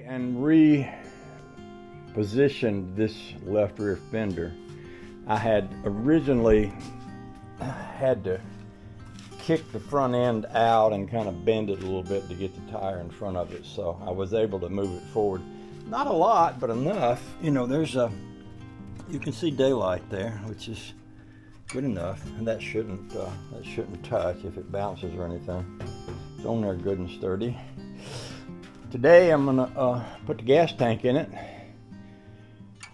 and repositioned this left rear fender. I had originally had to kick the front end out and kind of bend it a little bit to get the tire in front of it, so I was able to move it forward. Not a lot, but enough. You know, you can see daylight there, which is good enough, and that shouldn't touch if it bounces or anything. It's on there good and sturdy. Today I'm gonna put the gas tank in it,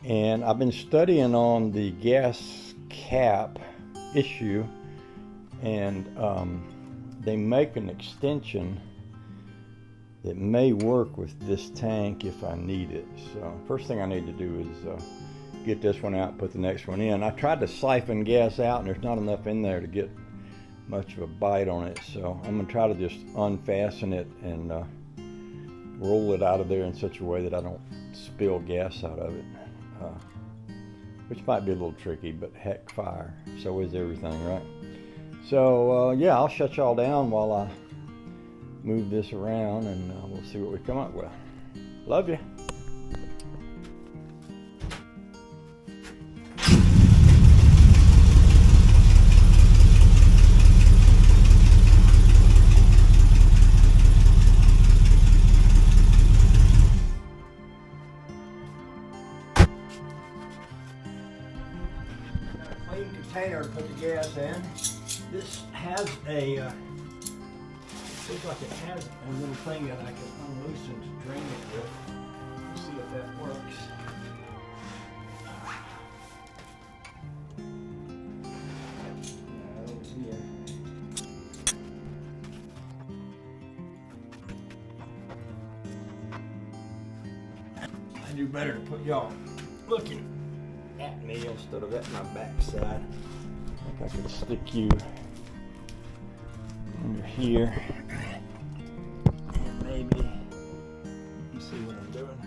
and I've been studying on the gas cap issue, and they make an extension that may work with this tank if I need it. So first thing I need to do is get this one out, put the next one in. I tried to siphon gas out and there's not enough in there to get much of a bite on it, so I'm gonna try to just unfasten it and roll it out of there in such a way that I don't spill gas out of it, which might be a little tricky, but heck, fire, so is everything, right? So yeah, I'll shut y'all down while I move this around, and we'll see what we come up with. Love you. Clean container to put the gas in. This has a looks like it has a little thing that I can unloosen to drain it with. Let's see if that works. I do better to put y'all looking at me instead of at my backside. I think I could stick you under here, and maybe you see what I'm doing.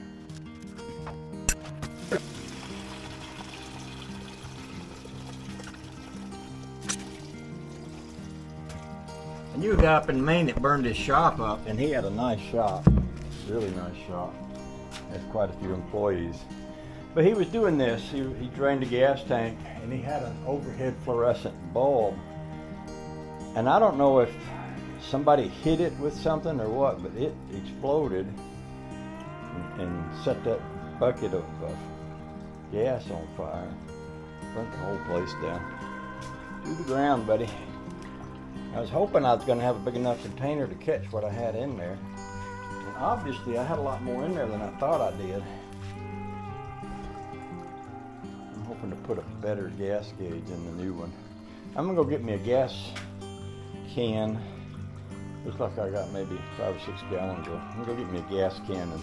I knew a guy up in Maine that burned his shop up, and he had a nice shop, really nice shop. Has quite a few employees. But he was doing this, he drained a gas tank, and he had an overhead fluorescent bulb. And I don't know if somebody hit it with something or what, but it exploded and set that bucket of gas on fire. Burnt the whole place down to the ground, buddy. I was hoping I was going to have a big enough container to catch what I had in there. And obviously I had a lot more in there than I thought I did. I'm hoping to put a better gas gauge in the new one. I'm going to go get me a gas can. Looks like I got maybe 5 or 6 gallons of it. I'm going to go get me a gas can and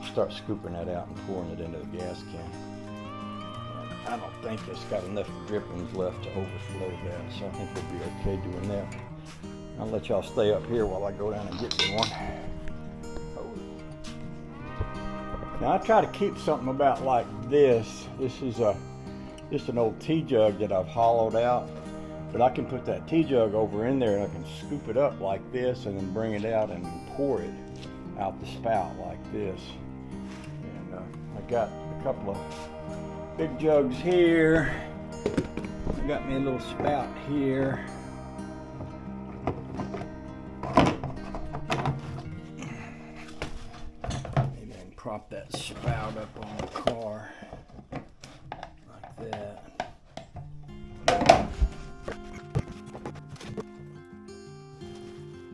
start scooping that out and pouring it into the gas can. And I don't think it's got enough drippings left to overflow that, so I think we'll be okay doing that. I'll let y'all stay up here while I go down and get me one. Now I try to keep something about like this. This is just an old tea jug that I've hollowed out, but I can put that tea jug over in there and I can scoop it up like this and then bring it out and pour it out the spout like this. And I got a couple of big jugs here. I got me a little spout here. Maybe I can prop that spout up on the car like that.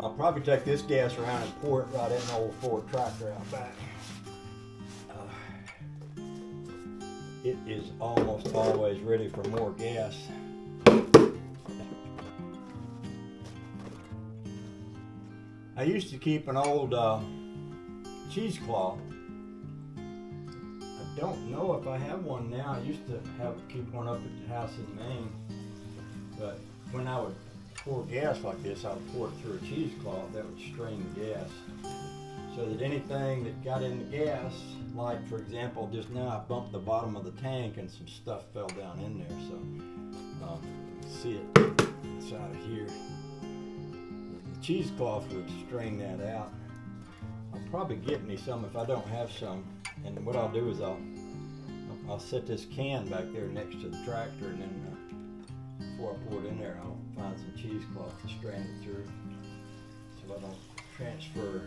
I'll probably take this gas around and pour it right in the old Ford tractor out back. It is almost always ready for more gas. I used to keep an old cheesecloth. I don't know if I have one now. I used to keep one up at the house in Maine. But when I would pour gas like this, I would pour it through a cheesecloth that would strain the gas. So that anything that got in the gas, like for example, just now I bumped the bottom of the tank and some stuff fell down in there. So see it inside of here. The cheesecloth would strain that out. I'll probably get me some if I don't have some. And what I'll do is I'll set this can back there next to the tractor, and then before I pour it in there, I'll find some cheesecloth to strain it through so I don't transfer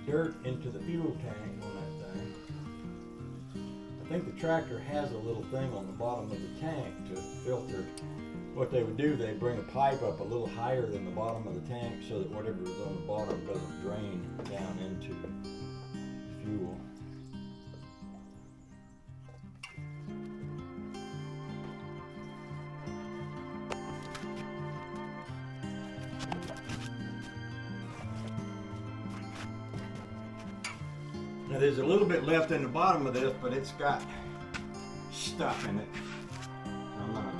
dirt into the fuel tank on that thing. I think the tractor has a little thing on the bottom of the tank to filter. What they would do, they bring a pipe up a little higher than the bottom of the tank so that whatever is on the bottom doesn't drain down into the fuel. Now there's a little bit left in the bottom of this, but it's got stuff in it. I'm gonna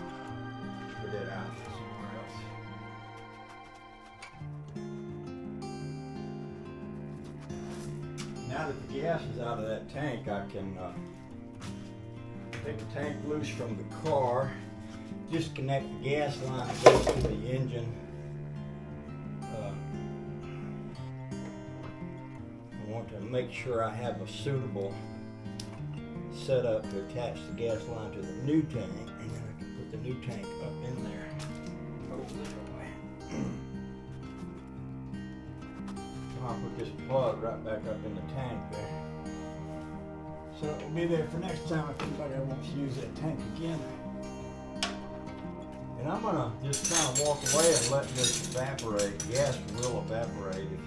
put it out somewhere else. Now that the gas is out of that tank, I can take the tank loose from the car, disconnect the gas line that goes to the engine. I want to make sure I have a suitable setup to attach the gas line to the new tank, and then I can put the new tank up in there. Oh, this way. I'll put this plug right back up in the tank there. So it will be there for next time if anybody wants to use that tank again. And I'm gonna just kind of walk away and let this evaporate. Gas will evaporate if you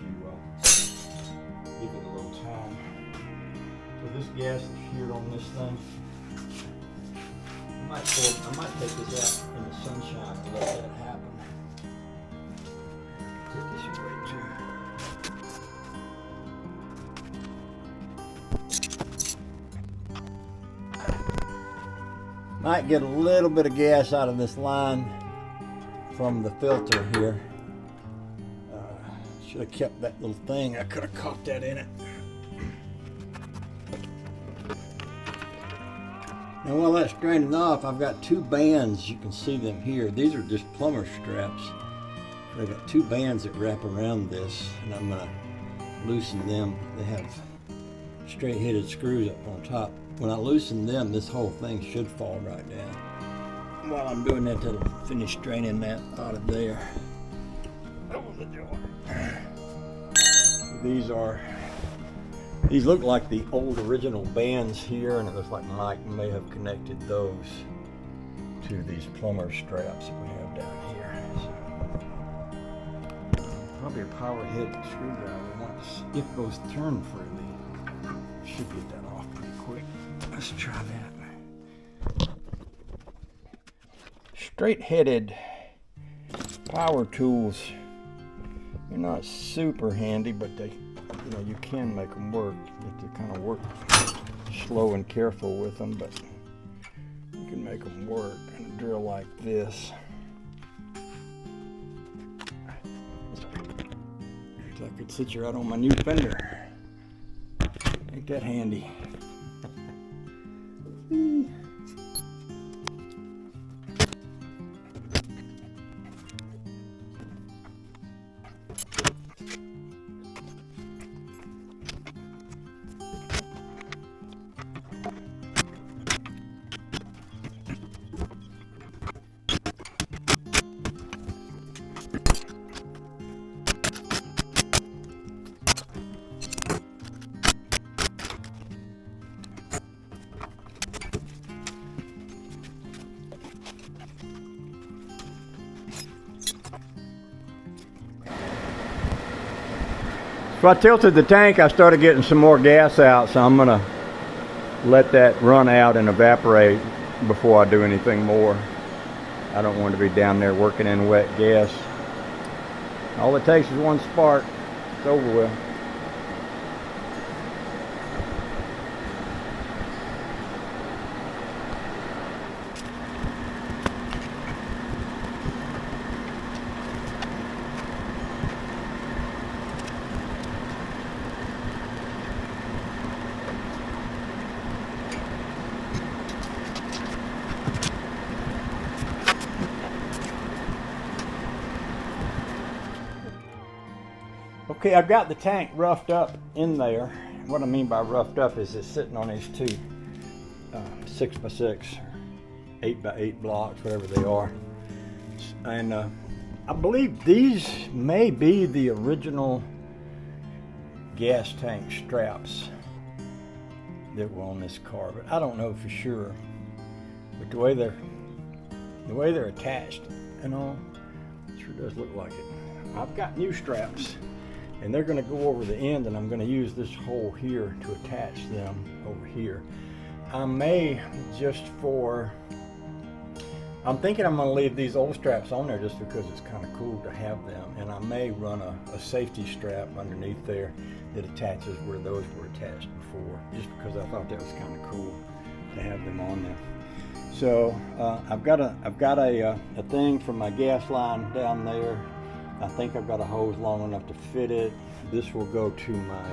give it a little time. So this gas is here on this thing. I might take this out in the sunshine to let that happen. Put this away too. Might get a little bit of gas out of this line from the filter here. Should have kept that little thing. I could have caught that in it. Now while that's draining off, I've got two bands. You can see them here. These are just plumber straps. I've got two bands that wrap around this, and I'm going to loosen them. They have straight-headed screws up on top. When I loosen them, this whole thing should fall right down. While I'm doing that, that'll finish draining that out of there. Open the door. These look like the old original bands here, and it looks like Mike may have connected those to these plumber straps that we have down here. So, probably a power head screwdriver once, if those turn freely. Should get that off pretty quick. Let's try that. Straight-headed power tools. They're not super handy, but they, you can make them work. You have to kind of work slow and careful with them, but you can make them work. And a drill like this. Looks like it sits right on my new fender. Ain't that handy? So I tilted the tank, I started getting some more gas out, so I'm gonna let that run out and evaporate before I do anything more. I don't want to be down there working in wet gas. All it takes is one spark, it's over with. Okay, I've got the tank roughed up in there. What I mean by roughed up is it's sitting on these two 6x6, 8x8 blocks, whatever they are. And I believe these may be the original gas tank straps that were on this car, but I don't know for sure. But the way they're attached and all, it sure does look like it. I've got new straps, and they're going to go over the end, and I'm going to use this hole here to attach them over here. I may I'm thinking I'm going to leave these old straps on there just because it's kind of cool to have them, and I may run a safety strap underneath there that attaches where those were attached before, just because I thought that was kind of cool to have them on there. So I've got a thing for my gas line down there. I think I've got a hose long enough to fit it. This will go to my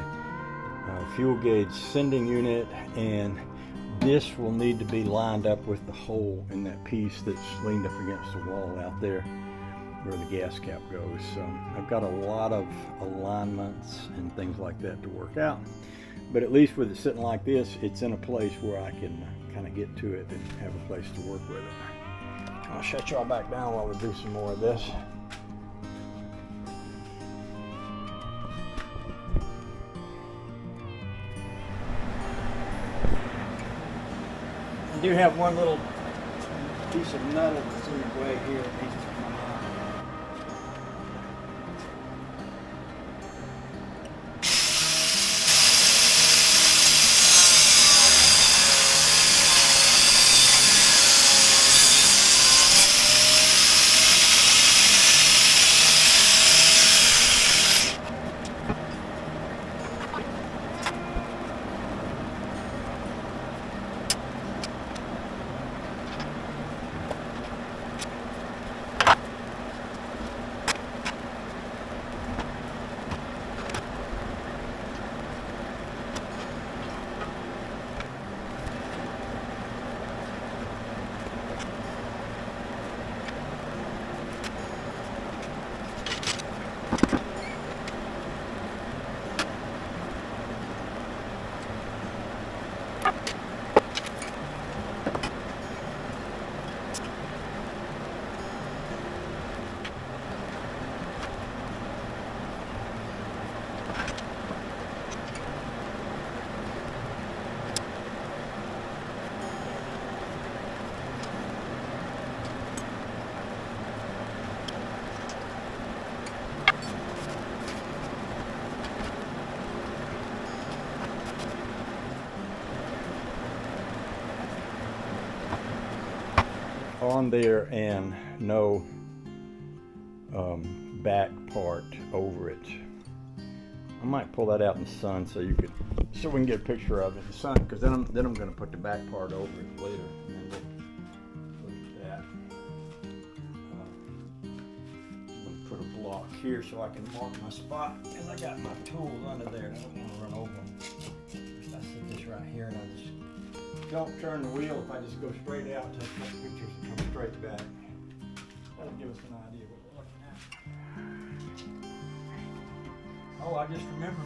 fuel gauge sending unit, and this will need to be lined up with the hole in that piece that's leaned up against the wall out there where the gas cap goes. So I've got a lot of alignments and things like that to work out. But at least with it sitting like this, it's in a place where I can kind of get to it and have a place to work with it. I'll shut y'all back down while we do some more of this. I do have one little piece of metal that's in the way here. It needs to come out. On there and no back part over it. I might pull that out in the sun so we can get a picture of it in the sun, because then I'm going to put the back part over it later, and then we'll look at that. I'm going to put a block here so I can mark my spot, because I got my tools under there and I don't want to run over them. I set this right here, and I just don't turn the wheel. If I just go straight out, take a couple pictures and come straight back. That'll give us an idea what we're looking at. Oh, I just remembered.